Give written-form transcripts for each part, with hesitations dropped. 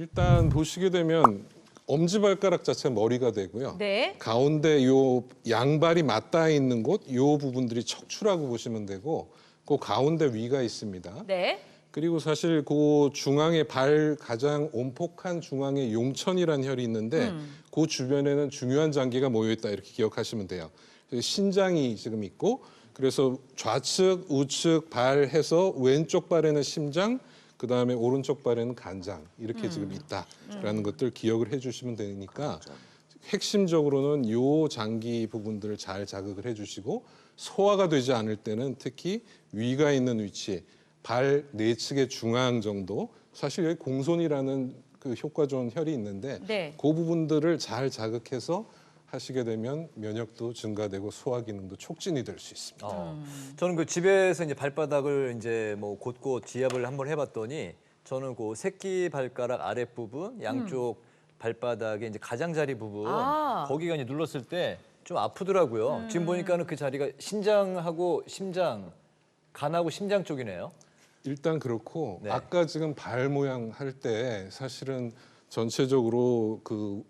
일단 보시게 되면 엄지발가락 자체가 머리가 되고요. 네. 가운데 요 양발이 맞닿아 있는 곳, 요 부분들이 척추라고 보시면 되고, 그 가운데 위가 있습니다. 네. 그리고 사실 그 중앙에 발 가장 온폭한 중앙에 용천이라는 혈이 있는데 그 주변에는 중요한 장기가 모여 있다 이렇게 기억하시면 돼요. 신장이 지금 있고 그래서 좌측, 우측 발 해서 왼쪽 발에는 심장, 그다음에 오른쪽 발에는 간장 이렇게 지금 있다라는 것들 기억을 해주시면 되니까 핵심적으로는 요 장기 부분들을 잘 자극을 해주시고 소화가 되지 않을 때는 특히 위가 있는 위치, 발 내측의 중앙 정도, 사실 여기 공손이라는 그 효과 좋은 혈이 있는데 네. 그 부분들을 잘 자극해서 하시게 되면 면역도 증가되고 소화 기능도 촉진이 될 수 있습니다. 저는 그 집에서 이제 발바닥을 이제 뭐 곳곳 지압을 한번 해봤더니 저는 그 새끼 발가락 아랫 부분, 양쪽 발바닥의 이제 가장자리 부분 거기가 이제 눌렀을 때 좀 아프더라고요. 지금 보니까는 그 자리가 신장하고 심장, 간하고 심장 쪽이네요. 일단 그렇고 네. 아까 지금 발 모양 할 때 사실은 전체적으로 그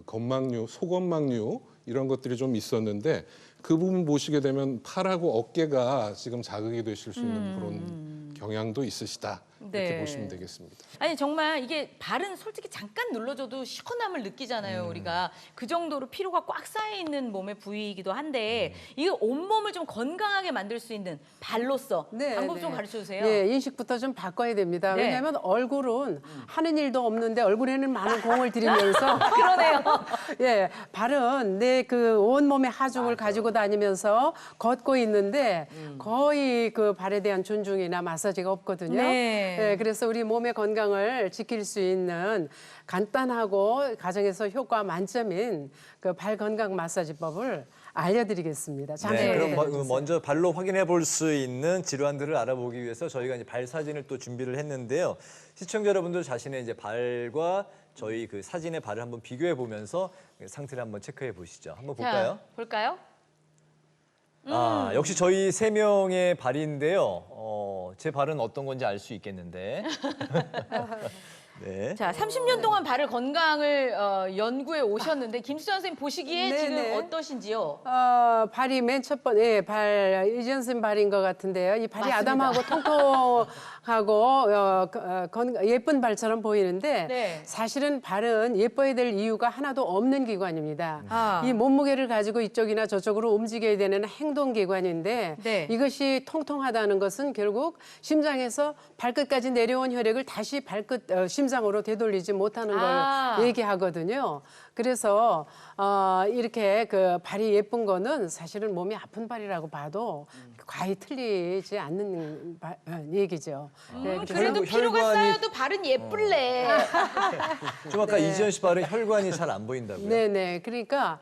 건막류, 소건막류 이런 것들이 좀 있었는데 그 부분 보시게 되면 팔하고 어깨가 지금 자극이 되실 수 있는 그런 경향도 있으시다 이렇게 네. 보시면 되겠습니다. 아니 정말 이게 발은 솔직히 잠깐 눌러줘도 시원함을 느끼잖아요. 우리가 그 정도로 피로가 꽉 쌓여 있는 몸의 부위이기도 한데 이게 온몸을 좀 건강하게 만들 수 있는 발로서 방법 좀 가르쳐 주세요. 네, 인식부터 좀 바꿔야 됩니다. 네. 왜냐하면 얼굴은 하는 일도 없는데 얼굴에는 많은 공을 들이면서 그러네요. 예, 발은 내 그 온몸의 하중을 가지고 다니면서 걷고 있는데 거의 그 발에 대한 존중이나 마사지가 없거든요. 네. 예, 그래서 우리 몸의 건강을 지킬 수 있는 간단하고 가정에서 효과 만점인 그 발 건강 마사지법을 알려드리겠습니다. 잠시 네, 후에 그럼 기다려주세요. 먼저 발로 확인해 볼 수 있는 질환들을 알아보기 위해서 저희가 이제 발 사진을 또 준비를 했는데요. 시청자 여러분들 자신의 이제 발과 저희 그 사진의 발을 한번 비교해 보면서 상태를 한번 체크해 보시죠. 한번 볼까요? 자, 볼까요? 아, 역시 저희 세 명의 발인데요. 제 발은 어떤 건지 알 수 있겠는데. 네. 자, 30년 동안 발을 건강을 연구해 오셨는데 김수현 선생님 보시기에 네네. 지금 어떠신지요? 발이 맨 첫 번째, 예, 발, 이전 선생님 발인 것 같은데요. 이 발이 맞습니다. 아담하고 통통하고 예쁜 발처럼 보이는데 네. 사실은 발은 예뻐야 될 이유가 하나도 없는 기관입니다. 아. 이 몸무게를 가지고 이쪽이나 저쪽으로 움직여야 되는 행동기관인데 네. 이것이 통통하다는 것은 결국 심장에서 발끝까지 내려온 혈액을 다시 심장으로 되돌리지 못하는 걸 얘기하거든요. 그래서 이렇게 그 발이 예쁜 거는 사실은 몸이 아픈 발이라고 봐도 과히 틀리지 않는 얘기죠. 네, 그래서 그래도 혈관이- 피로가 쌓여도 발은 예쁠래. 좀 아까 이지연 씨 발은 혈관이 잘 안 보인다고요? 네네. 그러니까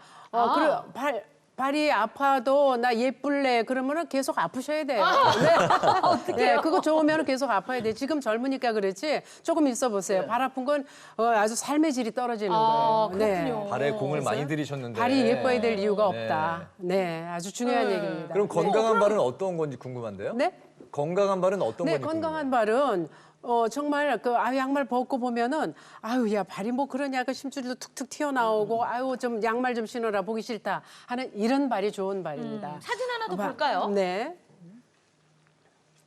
발이 아파도 나 예쁠래 그러면은 계속 아프셔야 돼요. 네. 네, 그거 좋으면 계속 아파야 돼. 지금 젊으니까 그렇지 조금 있어 보세요. 발 아픈 건 아주 삶의 질이 떨어지는 거예요. 그렇군요. 발에 공을 많이 들이셨는데. 발이 예뻐야 될 이유가 없다. 네, 아주 중요한 얘기입니다. 그럼 건강한 발은 어떤 건지 궁금한데요? 네? 건강한 발은 어떤 네, 건지 건강한 발은 정말 양말 벗고 보면은 야 발이 뭐 그러냐 그 심줄도 툭툭 튀어나오고 좀 양말 좀 신어라 보기 싫다 하는 이런 발이 좋은 발입니다. 사진 하나 더 볼까요? 네.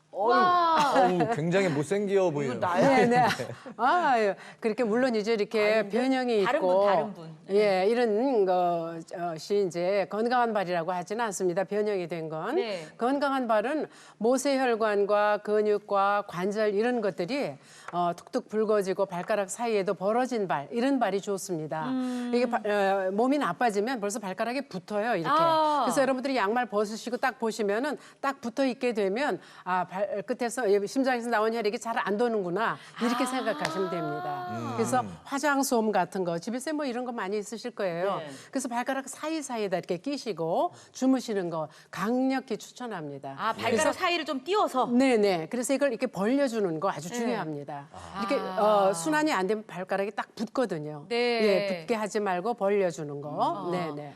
와. 궁금해요. 굉장히 못생겨 보이는. 네, 네. 그렇게 물론 이제 이렇게 변형이 다른 있고 분, 다른 분. 예, 이런 것이 이제 건강한 발이라고 하지는 않습니다. 변형이 된 건. 네. 건강한 발은 모세혈관과 근육과 관절 이런 것들이 툭툭 붉어지고 발가락 사이에도 벌어진 발 이런 발이 좋습니다. 이게 몸이 나빠지면 벌써 발가락에 붙어요 이렇게. 그래서 여러분들이 양말 벗으시고 딱 보시면은 딱 붙어 있게 되면 발끝에서 심장에서 나온 혈액이 잘 안 도는구나 이렇게 생각하시면 됩니다. 그래서 화장솜 같은 거 집에서 뭐 이런 거 많이 있으실 거예요. 네. 그래서 발가락 사이사이에다 이렇게 끼시고 주무시는 거 강력히 추천합니다. 발가락 사이를 좀 띄워서. 네네. 그래서 이걸 이렇게 벌려주는 거 아주 중요합니다. 이렇게 순환이 안 되면 발가락이 딱 붙거든요. 네. 예, 붙게 하지 말고 벌려주는 거. 네네.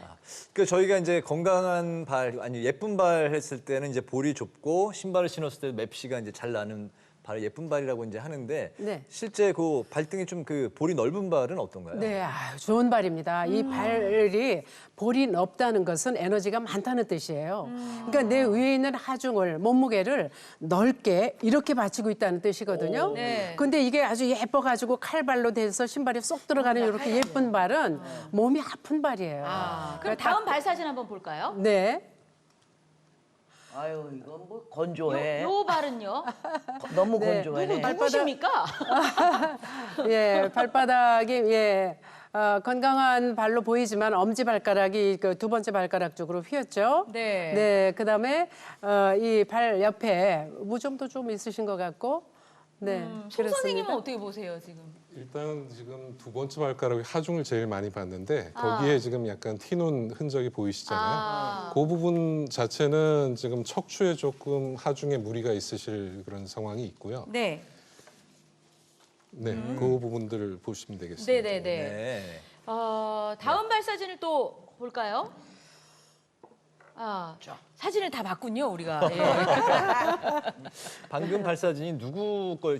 그 저희가 이제 건강한 발, 아니 예쁜 발 했을 때는 이제 볼이 좁고 신발을 신었을 때 맵시가 이제 잘 나는 발 예쁜 발이라고 이제 하는데 네. 실제 그 발등이 좀 그 볼이 넓은 발은 어떤가요? 네, 좋은 발입니다. 이 발이 볼이 넓다는 것은 에너지가 많다는 뜻이에요. 그러니까 내 위에 있는 하중을, 몸무게를 넓게 이렇게 받치고 있다는 뜻이거든요. 네. 근데 이게 아주 예뻐가지고 칼발로 돼서 신발이 쏙 들어가는 이렇게 예쁜 발은 몸이 아픈 발이에요. 그럼 다음 발 사진 한번 볼까요? 네. 아유 이건 뭐 건조해. 요 발은요? 너무 네. 건조해. 누구십니까? 예, 발바닥이 예. 건강한 발로 보이지만 엄지 발가락이 그 두 번째 발가락 쪽으로 휘었죠. 네. 네, 그다음에 이 발 옆에 무좀도 좀 있으신 것 같고, 네, 송 선생님은 어떻게 보세요 지금? 일단 지금 두 번째 발가락에 하중을 제일 많이 봤는데 거기에 지금 약간 티눈 흔적이 보이시잖아요. 그 부분 자체는 지금 척추에 조금 하중에 무리가 있으실 그런 상황이 있고요. 네. 네, 그 부분들을 보시면 되겠습니다. 네네네. 네. 다음 발 사진을 또 볼까요? 사진을 다 봤군요 우리가. 예. 방금 발 사진이 누구 걸?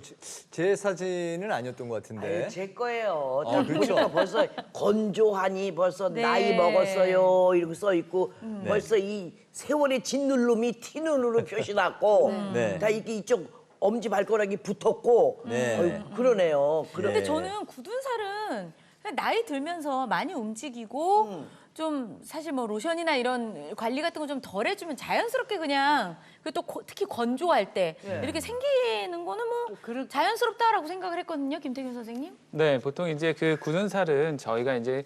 제 사진은 아니었던 것 같은데. 아유, 제 거예요. 딱 그렇죠. 보니까 벌써 건조하니 벌써 네. 나이 먹었어요 이러고 써 있고 벌써 이 세월의 짓누름이 티눈으로 표시났고 네. 다 이게 이쪽 엄지 발가락이 붙었고 네. 어휴, 그러네요. 근데 네. 저는 굳은 살은 그냥 나이 들면서 많이 움직이고 좀 사실 뭐 로션이나 이런 관리 같은 거 좀 덜 해주면 자연스럽게 그냥 그리고 또 특히 건조할 때 이렇게 생기는 거는 뭐 자연스럽다라고 생각을 했거든요, 김태균 선생님. 네, 보통 이제 그 굳은 살은 저희가 이제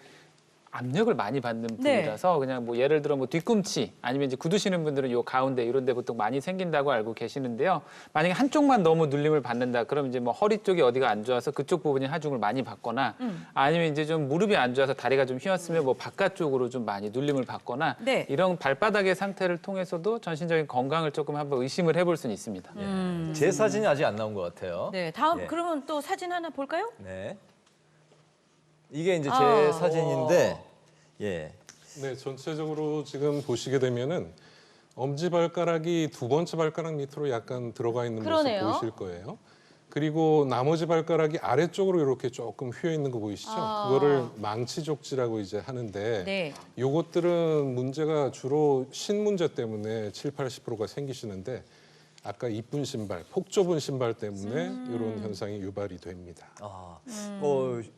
압력을 많이 받는 네. 부위라서 그냥 뭐 예를 들어 뭐 뒤꿈치 아니면 이제 굳으시는 분들은 요 가운데 이런 데 보통 많이 생긴다고 알고 계시는데요. 만약에 한쪽만 너무 눌림을 받는다. 그럼 이제 뭐 허리 쪽이 어디가 안 좋아서 그쪽 부분이 하중을 많이 받거나 아니면 이제 좀 무릎이 안 좋아서 다리가 좀 휘었으면 뭐 바깥쪽으로 좀 많이 눌림을 받거나 네. 이런 발바닥의 상태를 통해서도 전신적인 건강을 조금 한번 의심을 해볼 수는 있습니다. 제 사진이 아직 안 나온 것 같아요. 네, 다음 예. 그러면 또 사진 하나 볼까요? 네. 이게 이제 제 사진인데, 예. 네, 전체적으로 지금 보시게 되면은 엄지 발가락이 두 번째 발가락 밑으로 약간 들어가 있는 그러네요. 모습 보이실 거예요. 그리고 나머지 발가락이 아래쪽으로 이렇게 조금 휘어 있는 거 보이시죠? 그거를 망치족지라고 이제 하는데 네. 요것들은 문제가 주로 신 문제 때문에 70~80%가 생기시는데 아까 이쁜 신발, 폭 좁은 신발 때문에 이런 현상이 유발이 됩니다.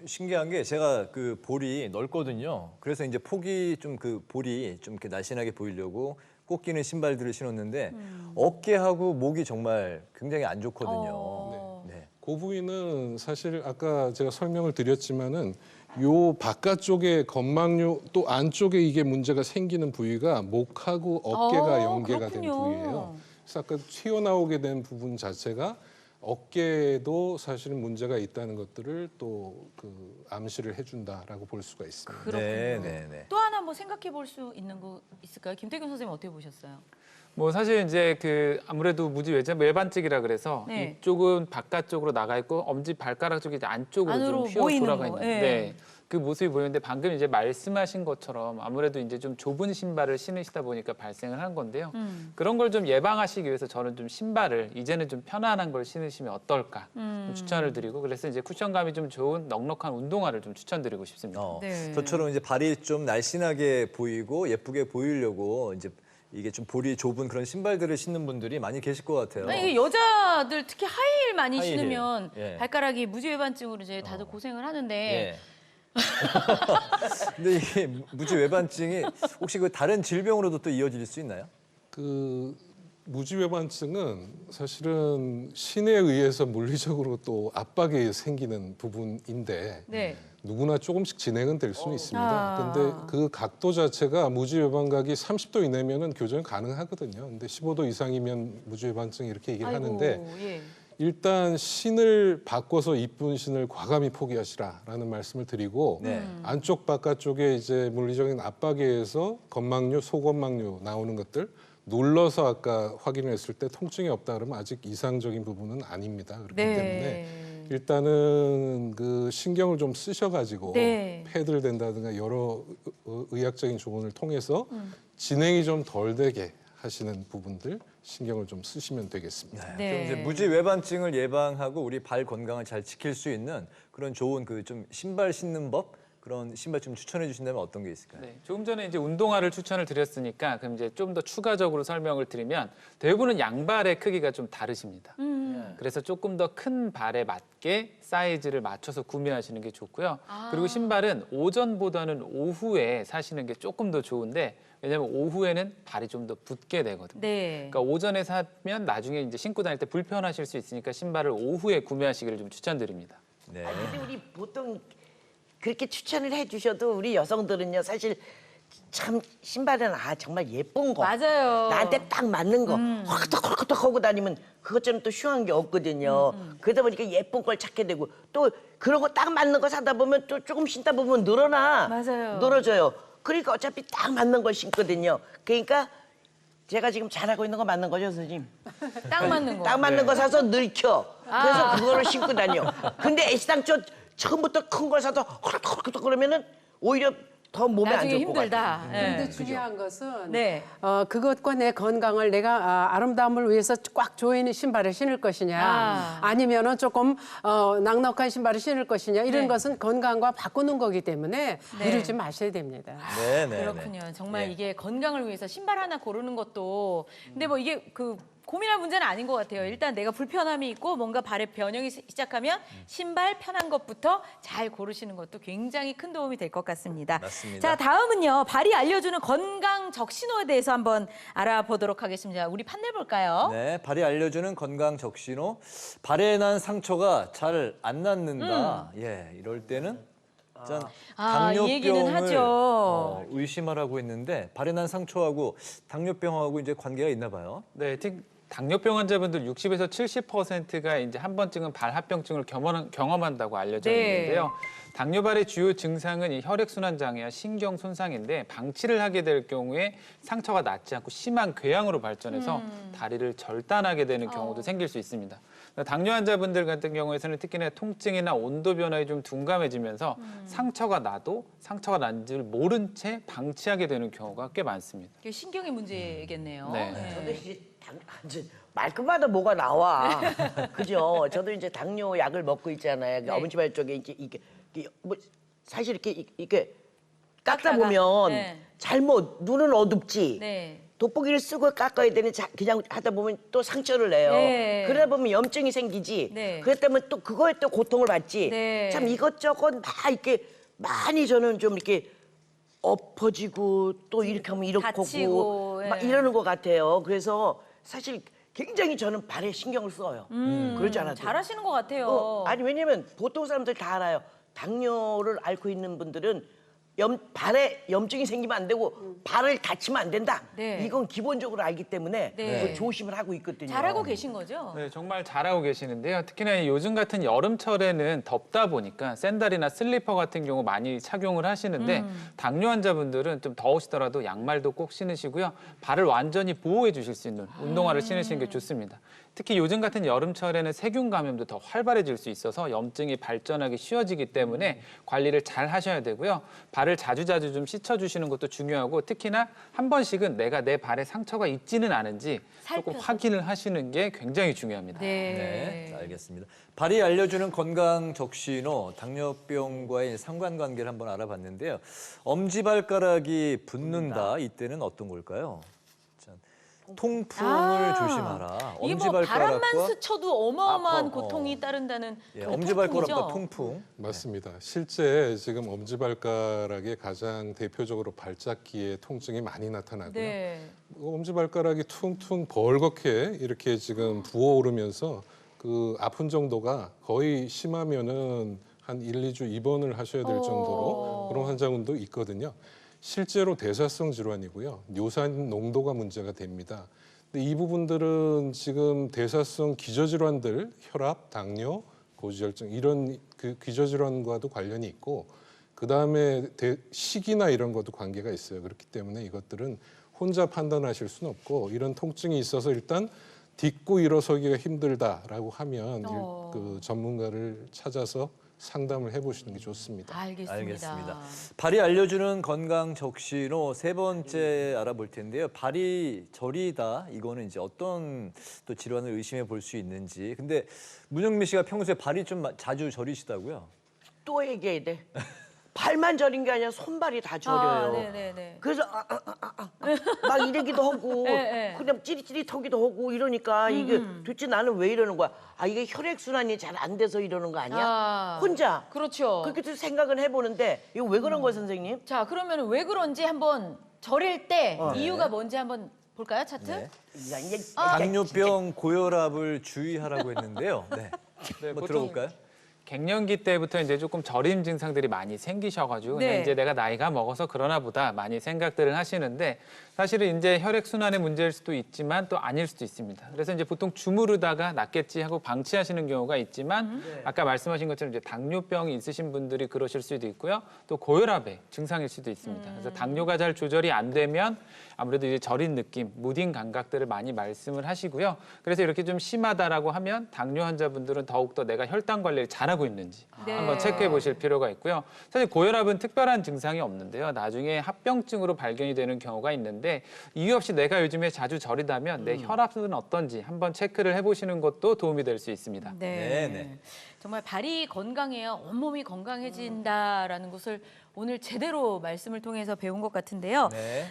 신기한 게 제가 그 볼이 넓거든요. 그래서 이제 폭이 좀 그 볼이 좀 이렇게 날씬하게 보이려고 꼭 끼는 신발들을 신었는데 어깨하고 목이 정말 굉장히 안 좋거든요. 네. 그 부위는 사실 아까 제가 설명을 드렸지만은 요 바깥쪽에 건망류 또 안쪽에 이게 문제가 생기는 부위가 목하고 어깨가 연계가 된 그렇군요. 부위예요. 그래서 아까 튀어나오게 된 부분 자체가 어깨에도 사실은 문제가 있다는 것들을 또 그 암시를 해준다라고 볼 수가 있습니다. 그렇군요. 네. 또 하나 뭐 생각해 볼 수 있는 거 있을까요? 김태균 선생님 어떻게 보셨어요? 뭐 사실 이제 그 아무래도 무지 외반직이라 그래서 네. 이쪽은 바깥쪽으로 나가 있고 엄지 발가락 쪽이 이제 안쪽으로 안으로 좀 휘어 모이는 돌아가 거, 있는. 예. 네. 그 모습이 보이는데 방금 이제 말씀하신 것처럼 아무래도 이제 좀 좁은 신발을 신으시다 보니까 발생을 한 건데요. 그런 걸 좀 예방하시기 위해서 저는 좀 신발을 이제는 좀 편안한 걸 신으시면 어떨까 좀 추천을 드리고 그래서 이제 쿠션감이 좀 좋은 넉넉한 운동화를 좀 추천드리고 싶습니다. 네. 저처럼 이제 발이 좀 날씬하게 보이고 예쁘게 보이려고 이제 이게 좀 볼이 좁은 그런 신발들을 신는 분들이 많이 계실 것 같아요. 아니, 이게 여자들 특히 하이힐 많이 하이힐. 신으면 예. 발가락이 무지외반증으로 이제 다들 고생을 하는데 예. 근데 이게 무지 외반증이 혹시 그 다른 질병으로도 또 이어질 수 있나요? 그 무지외반증은 사실은 신에 의해서 물리적으로 또 압박이 생기는 부분인데 네. 누구나 조금씩 진행은 될 수는 있습니다. 아. 근데 그 각도 자체가 무지외반각이 30도 이내면은 교정이 가능하거든요. 근데 15도 이상이면 무지외반증 이렇게 얘기를 하는데 예. 일단 신을 바꿔서 이쁜 신을 과감히 포기하시라라는 말씀을 드리고 네. 안쪽 바깥쪽에 이제 물리적인 압박에 의해서 건망류, 소건망류 나오는 것들 눌러서 아까 확인을 했을 때 통증이 없다 그러면 아직 이상적인 부분은 아닙니다. 그렇기 때문에 일단은 그 신경을 좀 쓰셔가지고 네. 패드를 댄다든가 여러 의학적인 조언을 통해서 진행이 좀 덜 되게 하시는 부분들 신경을 좀 쓰시면 되겠습니다. 좀 네. 이제 무지 외반증을 예방하고 우리 발 건강을 잘 지킬 수 있는 그런 좋은 그 좀 신발 신는 법 그런 신발 좀 추천해 주신다면 어떤 게 있을까요? 네, 조금 전에 이제 운동화를 추천을 드렸으니까 그럼 이제 좀 더 추가적으로 설명을 드리면 대부분은 양발의 크기가 좀 다르십니다. 그래서 조금 더 큰 발에 맞게 사이즈를 맞춰서 구매하시는 게 좋고요. 그리고 신발은 오전보다는 오후에 사시는 게 조금 더 좋은데 왜냐하면 오후에는 발이 좀 더 붓게 되거든요. 네. 그러니까 오전에 사면 나중에 이제 신고 다닐 때 불편하실 수 있으니까 신발을 오후에 구매하시기를 좀 추천드립니다. 네. 근데 우리 보통 그렇게 추천을 해주셔도 우리 여성들은요 사실 참 신발은 정말 예쁜 거 맞아요. 나한테 딱 맞는 거 헐떡헐떡 하고 다니면 그것처럼 또 흉한 게 없거든요. 그러다 보니까 예쁜 걸 찾게 되고 또 그러고 딱 맞는 거 사다 보면 또 조금 신다 보면 늘어나. 맞아요. 늘어져요. 그러니까 어차피 딱 맞는 걸 신거든요. 그러니까 제가 지금 잘하고 있는 거 맞는 거죠, 선생님? 딱 맞는 거. 딱 맞는 거 사서 늙혀. 그래서 그거를 신고 다녀. 근데 애시당초 처음부터 큰 걸 사서 헐떡헐떡 그러면은 오히려 더 몸에 안 나중에 좋을 것 같아요. 힘들다. 근데 네. 중요한 것은 네. 그것과 내 건강을 내가 아름다움을 위해서 꽉 조이는 신발을 신을 것이냐 아니면은 조금 넉넉한 신발을 신을 것이냐 이런 네. 것은 건강과 바꾸는 거기 때문에 네. 미루지 마셔야 됩니다. 네, 네. 그렇군요. 정말 예. 이게 건강을 위해서 신발 하나 고르는 것도 근데 뭐 이게 고민할 문제는 아닌 것 같아요. 일단 내가 불편함이 있고 뭔가 발에 변형이 시작하면 신발 편한 것부터 잘 고르시는 것도 굉장히 큰 도움이 될 것 같습니다. 맞습니다. 자, 다음은요. 발이 알려주는 건강 적신호에 대해서 한번 알아보도록 하겠습니다. 우리 판넬 볼까요? 네, 발이 알려주는 건강 적신호. 발에 난 상처가 잘 안 낫는다. 예, 이럴 때는 짠, 이 얘기는 당뇨병을 하죠. 의심하라고 했는데 발에 난 상처하고 당뇨병하고 이제 관계가 있나 봐요. 네, 당뇨병 환자분들 60에서 70%가 이제 한 번쯤은 발합병증을 경험한다고 알려져 네. 있는데요. 당뇨발의 주요 증상은 이 혈액순환 장애와 신경 손상인데 방치를 하게 될 경우에 상처가 낫지 않고 심한 궤양으로 발전해서 다리를 절단하게 되는 경우도 생길 수 있습니다. 당뇨 환자분들 같은 경우에는 특히나 통증이나 온도 변화에 좀 둔감해지면서 상처가 나도 상처가 난 줄 모른 채 방치하게 되는 경우가 꽤 많습니다. 이게 신경의 문제겠네요. 네. 저도 이제 말끝마다 뭐가 나와. 그죠? 저도 이제 당뇨 약을 먹고 있잖아요. 네. 엄지발 쪽에 이게 뭐 사실 이렇게 깎다 깎다가, 보면 네. 잘못 눈은 어둡지. 네. 돋보기를 쓰고 깎아야 되는 그냥 하다 보면 또 상처를 내요. 네. 그러다 보면 염증이 생기지. 네. 그렇다면 또 그거에 또 고통을 받지. 네. 참 이것저것 막 이렇게 많이 저는 좀 이렇게 엎어지고 또 이렇게 하면 이렇게 다치고, 막 예. 이러는 것 같아요. 그래서 사실 굉장히 저는 발에 신경을 써요. 그러지 않아도. 잘하시는 것 같아요. 아니 왜냐면 보통 사람들 다 알아요. 당뇨를 앓고 있는 분들은 발에 염증이 생기면 안 되고 발을 다치면 안 된다. 네. 이건 기본적으로 알기 때문에 네. 그걸 조심을 하고 있거든요. 잘하고 계신 거죠? 네, 정말 잘하고 계시는데요. 특히나 이 요즘 같은 여름철에는 덥다 보니까 샌들이나 슬리퍼 같은 경우 많이 착용을 하시는데 당뇨 환자분들은 좀 더우시더라도 양말도 꼭 신으시고요. 발을 완전히 보호해 주실 수 있는 운동화를 신으시는 게 좋습니다. 특히 요즘 같은 여름철에는 세균 감염도 더 활발해질 수 있어서 염증이 발전하기 쉬워지기 때문에 관리를 잘 하셔야 되고요. 발을 자주자주 좀 씻어주시는 것도 중요하고 특히나 한 번씩은 내가 내 발에 상처가 있지는 않은지 조금 살펴서. 확인을 하시는 게 굉장히 중요합니다. 네, 알겠습니다. 발이 알려주는 건강 적신호, 당뇨병과의 상관관계를 한번 알아봤는데요. 엄지발가락이 붓는다. 이때는 어떤 걸까요? 자, 통풍을 조심하라. 이게 뭐 바람만 스쳐도 어마어마한 고통이 따른다는 예, 그 엄지발가락과 통풍이죠? 통풍. 맞습니다. 실제 지금 엄지발가락에 가장 대표적으로 발작기에 통증이 많이 나타나고요. 네. 엄지발가락이 퉁퉁 벌겋게 이렇게 지금 부어오르면서 그 아픈 정도가 거의 심하면은 한 1, 2주 입원을 하셔야 될 정도로 그런 환자분도 있거든요. 실제로 대사성 질환이고요. 요산 농도가 문제가 됩니다. 근데 이 부분들은 지금 대사성 기저질환들, 혈압, 당뇨, 고지혈증 이런 그 기저질환과도 관련이 있고 그다음에 식이나 이런 것도 관계가 있어요. 그렇기 때문에 이것들은 혼자 판단하실 수는 없고 이런 통증이 있어서 일단 딛고 일어서기가 힘들다라고 하면 그 전문가를 찾아서 상담을 해보시는 게 좋습니다. 알겠습니다. 발이 알려주는 건강 적신호 세 번째 알아볼 텐데요. 발이 저리다. 이거는 이제 어떤 또 질환을 의심해 볼 수 있는지. 근데 문영미 씨가 평소에 발이 좀 자주 저리시다고요? 또 얘기해야 돼. 발만 저린 게 아니라 손발이 다 저려요. 네네네. 그래서 막 이러기도 하고 네. 그냥 찌릿찌릿하기도 하고 이러니까 이게 도대체 나는 왜 이러는 거야? 아 이게 혈액 순환이 잘 안 돼서 이러는 거 아니야? 혼자. 그렇죠. 그렇게 또 생각은 해보는데 이거 왜 그런 거야 선생님? 자, 그러면 왜 그런지 한번 저릴 때 이유가 뭔지 한번 볼까요, 차트? 네. 야, 이게 당뇨병, 고혈압을 주의하라고 했는데요. 네. 네, 한번 보통 들어볼까요? 갱년기 때부터 이제 조금 저림 증상들이 많이 생기셔가지고 그냥 네. 이제 내가 나이가 먹어서 그러나 보다 많이 생각들을 하시는데 사실은 이제 혈액 순환의 문제일 수도 있지만 또 아닐 수도 있습니다. 그래서 이제 보통 주무르다가 낫겠지 하고 방치하시는 경우가 있지만 아까 말씀하신 것처럼 이제 당뇨병이 있으신 분들이 그러실 수도 있고요. 또 고혈압의 증상일 수도 있습니다. 그래서 당뇨가 잘 조절이 안 되면 아무래도 이제 저린 느낌, 무딘 감각들을 많이 말씀을 하시고요. 그래서 이렇게 좀 심하다라고 하면 당뇨 환자분들은 더욱더 내가 혈당 관리를 잘하고 있는지 네. 한번 체크해 보실 필요가 있고요. 사실 고혈압은 특별한 증상이 없는데요. 나중에 합병증으로 발견이 되는 경우가 있는데 이유 없이 내가 요즘에 자주 저리다면 내 혈압은 어떤지 한번 체크를 해보시는 것도 도움이 될 수 있습니다. 네. 네. 정말 발이 건강해야 온몸이 건강해진다라는 것을 오늘 제대로 말씀을 통해서 배운 것 같은데요. 네.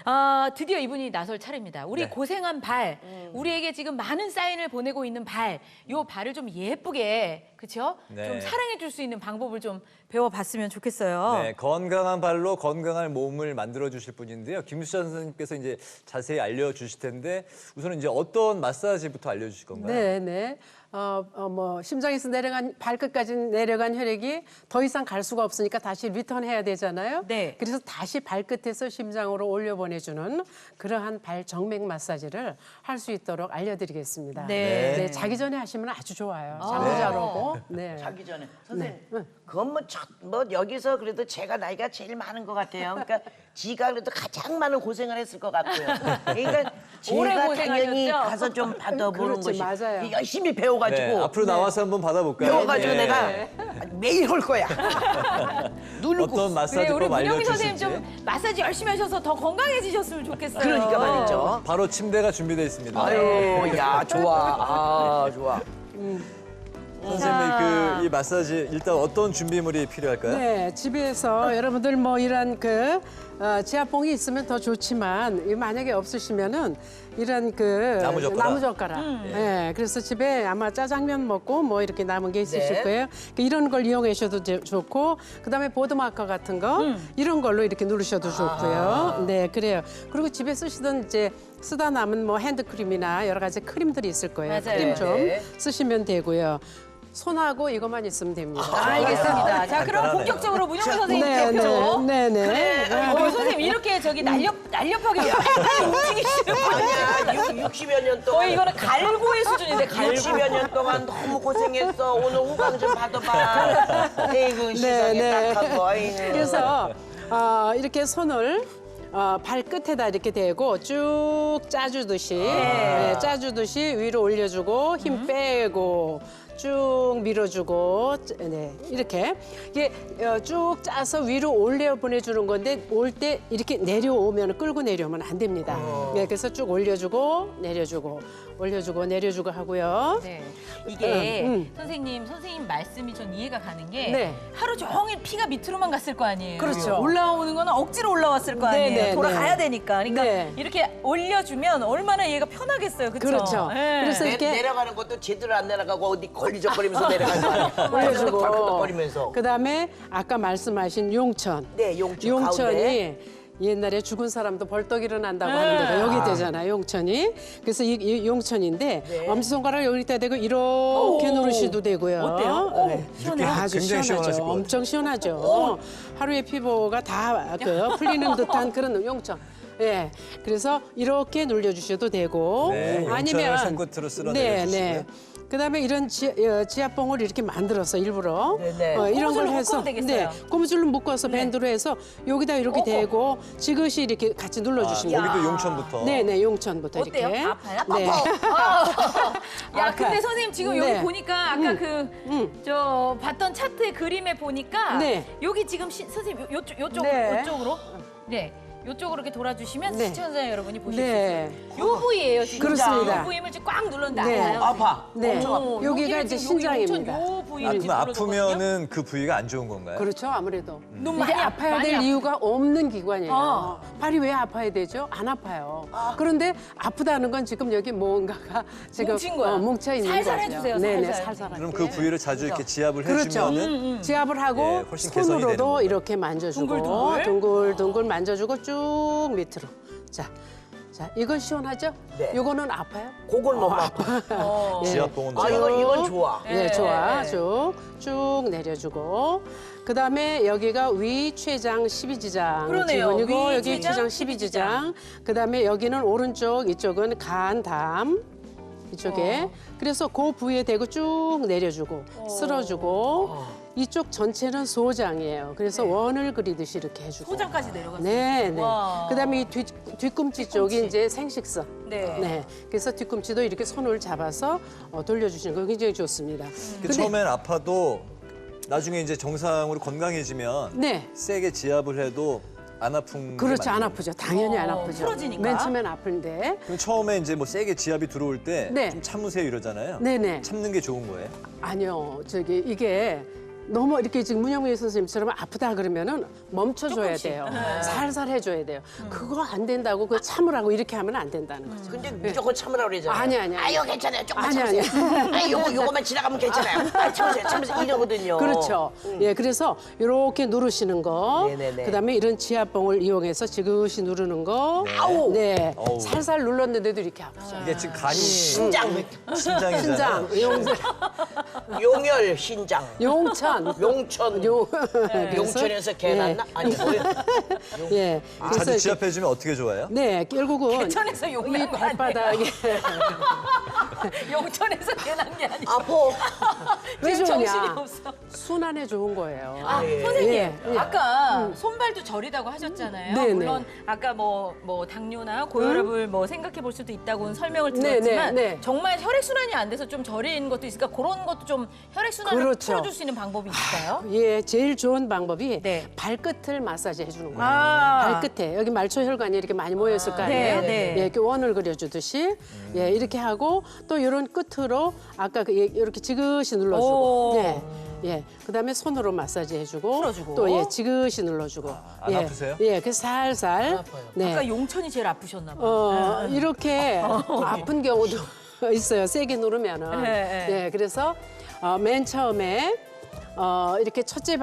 드디어 이분이 나설 차례입니다. 우리 네. 고생한 발, 우리에게 지금 많은 사인을 보내고 있는 발, 요 발을 좀 예쁘게, 그렇죠? 네. 좀 사랑해 줄 수 있는 방법을 좀 배워봤으면 좋겠어요. 네, 건강한 발로 건강한 몸을 만들어 주실 분인데요. 김수찬 선생님께서 이제 자세히 알려 주실 텐데 우선은 이제 어떤 마사지부터 알려 주실 건가요? 네, 네. 뭐 심장에서 내려간 발끝까지 내려간 혈액이 더 이상 갈 수가 없으니까 다시 리턴해야 되잖아요. 네. 그래서 다시 발끝에서 심장으로 올려 보내주는 그러한 발 정맥 마사지를 할 수 있도록 알려드리겠습니다. 네. 네, 자기 전에 하시면 아주 좋아요. 잠도 잘 오고. 네. 자기 전에 선생님 그건 뭐 여기서 그래도 제가 나이가 제일 많은 것 같아요. 그러니까 지가 그래도 가장 많은 고생을 했을 것 같고요. 그러니까 오래 제가 고생하셨죠? 당연히 가서 좀 받아보는 그렇지, 것이 맞아요. 열심히 배워가지고 네, 앞으로 나와서 한번 받아볼까요? 배워가지고 네. 내가 매일 올 거야. 누르고. 어떤 그래, 우리 마사지법 문영미 알려주실지. 선생님 좀 마사지 열심히 하셔서 더 건강해지셨으면 좋겠어요. 그러니까 말이죠. 바로 침대가 준비되어 있습니다. 아유, 야 좋아. 아 좋아. 선생님 이 마사지 일단 어떤 준비물이 필요할까요? 네, 집에서 여러분들 뭐 이런 지압봉이 있으면 더 좋지만 만약에 없으시면은 이런 나무젓가락. 네, 그래서 집에 아마 짜장면 먹고 뭐 이렇게 남은 게 있으실 네. 거예요. 이런 걸 이용하셔도 좋고, 그다음에 보드마커 같은 거 이런 걸로 이렇게 누르셔도 좋고요. 네, 그래요. 그리고 집에 쓰다 남은 뭐 핸드크림이나 여러 가지 크림들이 있을 거예요. 맞아요. 크림 좀 네. 쓰시면 되고요. 손하고 이것만 있으면 됩니다. 알겠습니다. 자, 그럼 간단하네요. 본격적으로 문영미 선생님 네, 대표. 네, 네. 선생님 이렇게 저기 날렵하게 움직이시는 분이야. 60여 년 동안 거의 이거는 갈고의 수준인데 갈고. 60여 년 동안 너무 고생했어. 오늘 후광 좀 받아봐. 에이구 시상에 네. 딱하고. 아이고. 그래서 이렇게 손을 발끝에다 이렇게 대고 쭉 짜주듯이 짜주듯이 위로 올려주고 힘 빼고 쭉 밀어주고 네 이렇게 이게 쭉 짜서 위로 올려 보내주는 건데 올 때 이렇게 내려오면 끌고 내려오면 안 됩니다. 네, 그래서 쭉 올려주고 내려주고 올려주고 내려주고 하고요. 네. 이게 선생님 말씀이 전 이해가 가는 게 네. 하루 종일 피가 밑으로만 갔을 거 아니에요. 그렇죠. 올라오는 거는 억지로 올라왔을 거 네, 아니에요. 네, 돌아가야 네. 되니까. 그러니까 네. 이렇게 올려주면 얼마나 얘가 편하겠어요. 그렇죠? 그렇죠. 네. 그래서 이렇게 내려가는 것도 제대로 안 내려가고 어디 걸리적거리면서 내려가는 거야. 올려주고 벌떡벌떡거리면서. 그다음에 아까 말씀하신 용천. 네, 용천 용천이 가운데. 옛날에 죽은 사람도 벌떡 일어난다고 하는 데가 여기 되잖아요, 용천이. 그래서 이 용천인데 네. 엄지손가락 여기다 대고 이렇게 누르셔도 되고요. 어때요? 네. 시원해요? 아주 굉장히 시원하실 시원하죠. 것 같아요. 엄청 시원하죠. 하루의 피부가 다 풀리는 듯한 그런 용천. 예, 그래서 이렇게 눌려주셔도 되고 네, 용천을 손끝으로 쓸어내려 주시고요. 그다음에 이런 지압봉을 이렇게 만들어서 일부러 네네. 이런 걸 고무줄로 해서 묶으면 되겠어요. 고무줄로 묶어서 밴드로 해서 여기다 이렇게 대고 지그시 이렇게 같이 눌러주시면 여기도 용천부터. 네네 용천부터 어때요? 이렇게. 아파요? 네. 야, 근데 선생님 지금 여기 네. 보니까 아까 저 봤던 차트의 그림에 보니까 네. 여기 지금 선생님 요쪽 네. 요쪽으로 네. 요쪽으로 이렇게 돌아주시면 네. 시청자 여러분이 보실 네. 수 있어요. 요 부위예요, 지금. 그렇습니다. 요 부위를 지금 꽉 눌렀는데 네. 아파요. 아파. 네. 어, 여기가 여기를 이제 지금 여기 신장입니다. 요 부위를 지금 눌러줬거든요. 아프면은 그 부위가 안 좋은 건가요? 그렇죠, 아무래도. 너무 이게 많이 아파야 많이 될 아파. 이유가 없는 기관이에요. 어. 발이 왜 아파야 되죠? 안 아파요. 그런데 아프다는 건 지금 여기 뭔가가 지금 뭉친 거야. 뭉쳐 있는 살살 거죠. 해주세요, 네네, 살살. 살살하게. 그럼 그 부위를 자주 이렇게 지압을 그렇죠. 해주면은 지압을 하고 예, 훨씬 개선이 되는 손으로도 거예요. 이렇게 만져주고 둥글둥글? 둥글둥글 만져주고 쭉 밑으로. 자, 이건 시원하죠? 네. 이거는 아파요? 그건 너무 아파. 예. 지압봉은 아, 이건 좋아. 네, 좋아. 네. 쭉 내려주고. 그다음에 여기가 위췌장 12지장 그러네요. 지근이고 여기 위췌장, 췌장 12지장. 그다음에 여기는 오른쪽, 이쪽은 간, 담. 이쪽에. 그래서 그 부위에 대고 쭉 내려주고 쓸어주고 이쪽 전체는 소장이에요. 그래서 원을 그리듯이 이렇게 해주고. 소장까지 내려갔어요. 네, 네. 와. 그다음에 이 뒤꿈치 쪽이 이제 생식선. 네. 네. 그래서 뒤꿈치도 이렇게 손을 잡아서 돌려주시는 거 굉장히 좋습니다. 그 처음엔 아파도 나중에 이제 정상으로 건강해지면 네. 세게 지압을 해도 안 아픈 게 그렇죠. 안 맞나요? 아프죠. 당연히 안 아프죠. 풀어지니까. 맨 처음엔 아픈데. 그럼 처음에 이제 뭐 세게 지압이 들어올 때 좀 네. 참으세요 이러잖아요. 네네. 참는 게 좋은 거예요. 아니요. 이게 너무 이렇게 지금 문영미 선생님처럼 아프다 그러면은 멈춰줘야 돼요. 살살 해줘야 돼요. 그거 안 된다고 그 참으라고 이렇게 하면 안 된다는 거죠. 근데 무조건 참으라고 그러잖아요. 아니. 아유, 괜찮아요. 조금만 아니. 참으세요. 아니, 요거만 지나가면 괜찮아요. 아, 참으세요. 이러거든요. 그렇죠. 예, 그래서 이렇게 누르시는 거, 네네네. 그다음에 이런 지압봉을 이용해서 지그시 누르는 거, 아우. 네, 어우. 살살 눌렀는데도 이렇게 아프죠. 이게 지금 간이 신장, 신장이잖아요. 신장, 용혈, 신장, 용천, 용천. 그래서- 용천에서 개 낳나? 아니, 뭐예요? 예, 자주 이렇게- 지압해주면 어떻게 좋아요? 네, 결국은 개천에서 용 이 난거 아니에요? 발바닥에 용천에서 개난 게 아니고. 아파. 왜 지금 좋으냐? 정신이 없어. 순환에 좋은 거예요. 아, 예. 선생님, 예. 아까 손발도 저리다고 하셨잖아요. 네네. 물론 아까 뭐 당뇨나 고혈압을 뭐 생각해 볼 수도 있다고는 설명을 드렸지만 네. 정말 혈액 순환이 안 돼서 좀 저린 것도 있으니까 그런 것도 좀 혈액 순환을 그렇죠. 풀어줄 수 있는 방법이 있을까요? 예, 제일 좋은 방법이 네. 발끝을 마사지 해주는 거예요. 아. 발끝에 여기 말초 혈관이 이렇게 많이 모였을 거 아니에요. 네. 예, 이렇게 원을 그려주듯이 예, 이렇게 하고 또 이런 끝으로 아까 이렇게 지그시 오. 눌러주고 예, 그다음에 손으로 마사지 해주고 풀어주고. 또 예, 지그시 눌러주고 안 아프세요? 예, 그 살살 네. 아까 용천이 제일 아프셨나 봐요. 이렇게 아픈 경우도 있어요. 세게 누르면은. 네, 네. 예, 그래서 맨 처음에 이렇게 첫째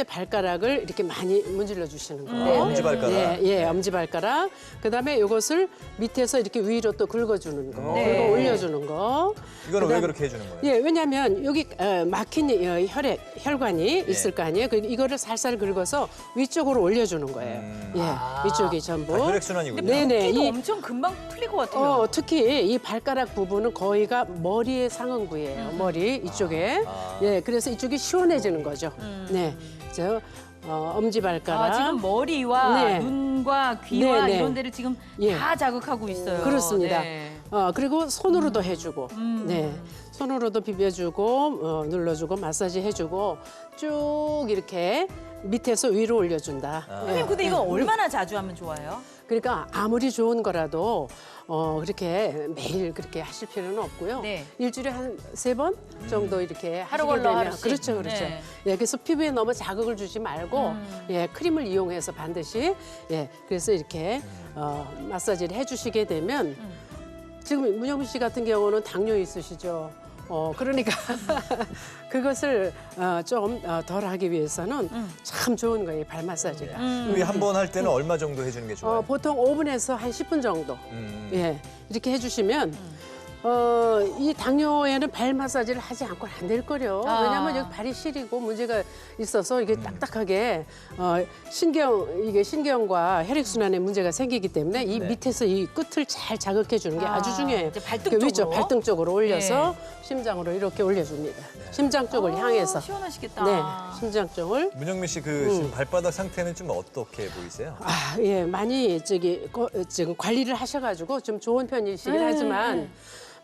발가락을 이렇게 많이 문질러 주시는 거예요. 네, 엄지발가락. 예, 엄지발가락. 그다음에 이것을 밑에서 이렇게 위로 또 긁어주는 거, 네. 긁어 올려주는 거. 이거는 왜 그다음- 그렇게 해주는 거예요? 예, 왜냐하면 여기 막힌 혈관이 있을 거 아니에요. 그리고 이거를 살살 긁어서 위쪽으로 올려주는 거예요. 예, 위쪽이 전부. 아, 혈액순환이군요. 네네. 피도 이 엄청 금방 풀릴 것 같아요. 특히 이 발가락 부분은 거의가 머리의 상응부예요. 머리 이쪽에. 예, 그래서 이쪽이 시원해지는 거죠. 네, 저 엄지발가락. 지금 머리와 네. 눈과 귀와 네. 이런 데를 지금 예. 다 자극하고 있어요. 그렇습니다. 네. 그리고 손으로도 해주고, 네, 손으로도 비벼주고, 눌러주고, 마사지 해주고, 쭉 이렇게 밑에서 위로 올려준다. 선생님, 근데 이건 얼마나 자주 하면 좋아요? 그러니까 아무리 좋은 거라도 그렇게 매일 그렇게 하실 필요는 없고요. 네. 일주일에 한 3번 정도 이렇게 하루 하시게 걸러 되면 하루씩. 그렇죠. 네. 예, 그래서 피부에 너무 자극을 주지 말고 예, 크림을 이용해서 반드시 예, 그래서 이렇게 마사지를 해주시게 되면 지금 문영미 씨 같은 경우는 당뇨 있으시죠. 그러니까 그것을 좀 덜 하기 위해서는 참 좋은 거예요, 발 마사지가. 한 번 할 때는 얼마 정도 해주는 게 좋아요? 보통 5분에서 한 10분 정도. 예, 이렇게 해주시면 이 당뇨에는 발 마사지를 하지 않고는 안 될 거요. 왜냐하면 여기 발이 시리고 문제가 있어서 이게 딱딱하게 이게 신경과 혈액 순환에 문제가 생기기 때문에 이 밑에서 이 끝을 잘 자극해 주는 게 아주 중요해요. 이제 발등 그 위쪽 쪽으로? 발등 쪽으로 올려서 심장으로 이렇게 올려줍니다. 심장 쪽을 향해서. 시원하시겠다. 네, 심장 쪽을. 문영민 씨 그 지금 발바닥 상태는 좀 어떻게 보이세요? 아, 예, 많이 지금 관리를 하셔가지고 좀 좋은 편이시긴 하지만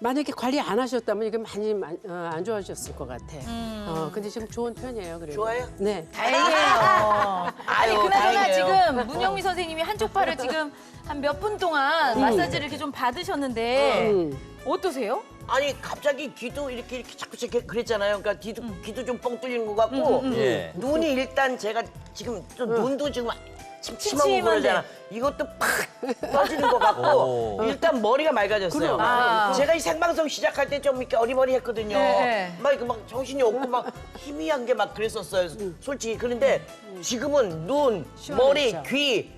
만약에 관리 안 하셨다면 이게 많이 안 좋아지셨을 것 같아. 근데 지금 좋은 편이에요. 그래도. 좋아요? 네. 다행이에요. 아니 아유, 그나저나 다행이에요. 지금 문영미 선생님이 한쪽 팔을 지금 한 몇 분 동안 마사지를 이렇게 좀 받으셨는데 어떠세요? 아니 갑자기 귀도 이렇게 자꾸 그랬잖아요. 그러니까 귀도 좀 뻥 뚫리는 것 같고 예. 눈이 일단 제가 지금 좀 눈도 지금 침침하고 침침한데. 그러잖아. 이것도 팍 떠지는 것 같고 일단 머리가 맑아졌어요. 아. 제가 이 생방송 시작할 때 좀 이렇게 어리버리했거든요. 네. 막 이거 막 정신이 없고 막 희미한 게 막 그랬었어요. 솔직히 그런데 지금은 눈, 머리, 시원하죠.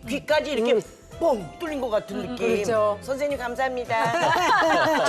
귀까지 이렇게 뻥 뚫린 것 같은 느낌. 그렇죠. 선생님 감사합니다.